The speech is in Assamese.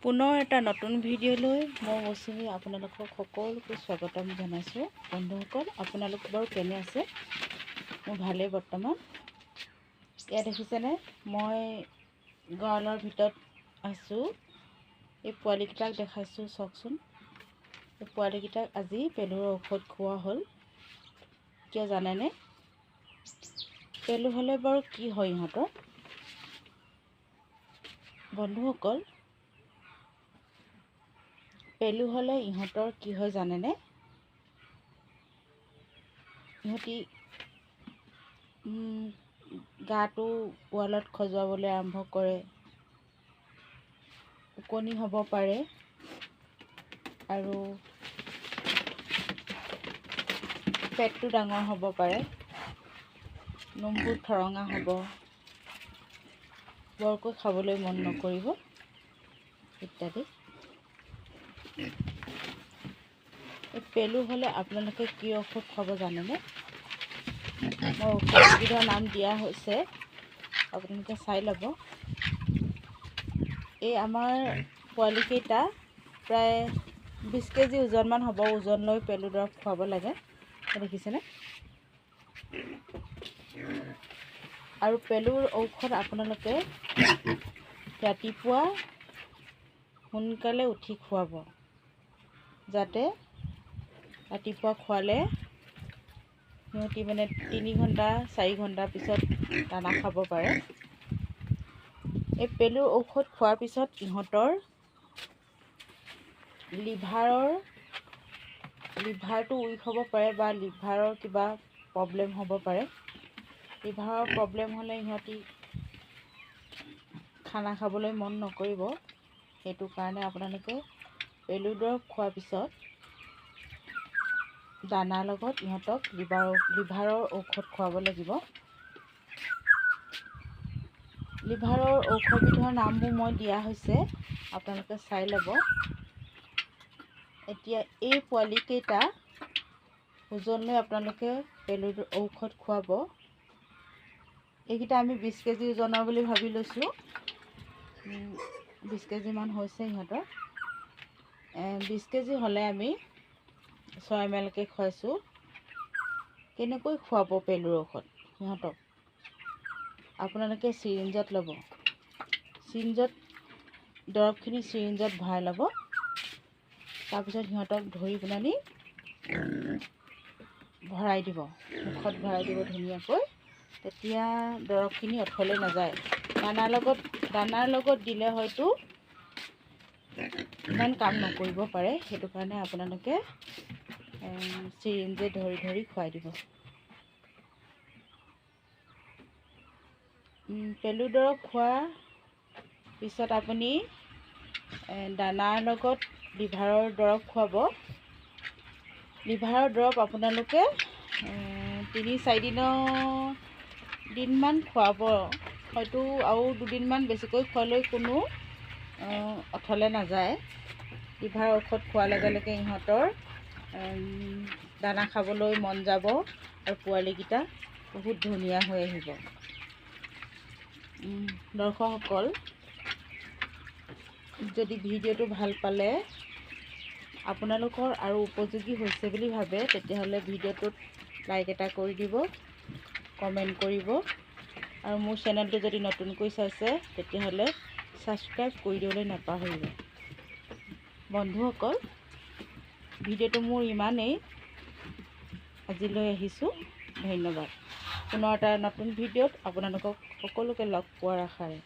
পুনৰ এটা নতুন ভিডিঅ'লৈ মই বছৰি আপোনালোকক সকলোকে স্বাগতম জনাইছোঁ। বন্ধুসকল, আপোনালোক বাৰু কেনে আছে? মোৰ ভালেই বৰ্তমান। এয়া দেখিছেনে, মই গঁৰালৰ ভিতৰত আছোঁ। এই পোৱালিকেইটাক দেখাইছোঁ, চাওকচোন। এই পোৱালিকেইটাক আজি পেলুৰ ঔষধ খোৱা হ'ল। কিয় জানেনে? পেলু হ'লে বাৰু কি হয় ইহঁতৰ? বন্ধুসকল, পেলু হ'লে ইহঁতৰ কি হয় জানেনে? ইহঁতি গাটো ৱালত খজুৱাবলৈ আৰম্ভ কৰে, ওকণি হ'ব পাৰে আৰু পেটটো ডাঙৰ হ'ব পাৰে, নোমবোৰ ঠৰঙা হ'ব, বৰকৈ খাবলৈ মন নকৰিব ইত্যাদি। এই পেলু হ'লে আপোনালোকে কি ঔষধ খাব জানেনে? মই ঔষধবিধৰ নাম দিয়া হৈছে, আপোনালোকে চাই ল'ব। এই আমাৰ পোৱালিকেইটা প্ৰায় 20 কেজি ওজনমান হ'ব। ওজন লৈ পেলু দৰৱ খুৱাব লাগে, দেখিছেনে? আৰু পেলুৰ ঔষধ আপোনালোকে ৰাতিপুৱা সোনকালে উঠি খুৱাব, যাতে ৰাতিপুৱা খোৱালে সিহঁতি 3 ঘণ্টা 4 ঘণ্টাৰ পিছত দানা খাব পাৰে। এই পেলুৰ ঔষধ খোৱাৰ পিছত ইহঁতৰ লিভাৰটো উইক হ'ব পাৰে বা লিভাৰৰ কিবা প্ৰব্লেম হ'ব পাৰে। লিভাৰৰ প্ৰব্লেম হ'লে ইহঁতি খানা খাবলৈ মন নকৰিব। সেইটো কাৰণে আপোনালোকে পেলু দৰৱ খোৱাৰ পিছত দানাৰ লগত ইহঁতক লিভাৰৰ ঔষধ খুৱাব লাগিব। লিভাৰৰ ঔষধবিধৰ নামবোৰ মই দিয়া হৈছে, আপোনালোকে চাই ল'ব। এতিয়া এই পোৱালিকেইটা ওজন লৈ আপোনালোকে পেলুৰ ঔষধ খুৱাব। এইকেইটা আমি 20 কেজি ওজনৰ বুলি ভাবি লৈছোঁ। 20 কেজিমান হৈছে ইহঁতৰ। 20 কেজি হ'লে আমি 6 ml কৈ খুৱাইছোঁ। কেনেকৈ খুৱাব পেলুৰ ঔষধ সিহঁতক? আপোনালোকে চিৰিঞ্জত ল'ব। দৰৱখিনি চিৰিঞ্জত ভৰাই ল'ব। তাৰপিছত সিহঁতক ধৰি পেলানি ভৰাই দিব, মুখত ভৰাই দিব ধুনীয়াকৈ। তেতিয়া দৰৱখিনি অথলে নাযায়। দানাৰ লগত দিলে হয়তো ইমান কাম নকৰিব পাৰে। সেইটো কাৰণে আপোনালোকে চিৰিঞ্জে ধৰি ধৰি খুৱাই দিব। পেলু দৰৱ খোৱাৰ পিছত আপুনি দানাৰ লগত লিভাৰৰ দৰৱ খুৱাব। লিভাৰৰ দৰৱ আপোনালোকে 3-4 দিনমান খুৱাব। হয়তো আৰু 2 দিনমান বেছিকৈ খোৱালৈ কোনো অথলে নাযায়। লিভাৰ ঔষধ খোৱাৰ লগে লগে ইহঁতৰ দানা খাবলৈ মন যাব আৰু পোৱালিকেইটা বহুত ধুনীয়া হৈ আহিব। দৰ্শকসকল, যদি ভিডিঅ'টো ভাল পালে, আপোনালোকৰ আৰু উপযোগী হৈছে বুলি ভাবে, তেতিয়াহ'লে ভিডিঅ'টোত লাইক এটা কৰি দিব, কমেণ্ট কৰিব। আৰু মোৰ চেনেলটো যদি নতুনকৈ চাইছে, তেতিয়াহ'লে ছাবস্ক্ৰাইব কৰি দিবলৈ নাপাহৰিব। বন্ধুসকল, ভিডিঅ'টো মোৰ ইমানেই। আজিলৈ আহিছোঁ, ধন্যবাদ। পুনৰ এটা নতুন ভিডিঅ'ত আপোনালোকক সকলোকে লগ পোৱাৰ আশাৰে।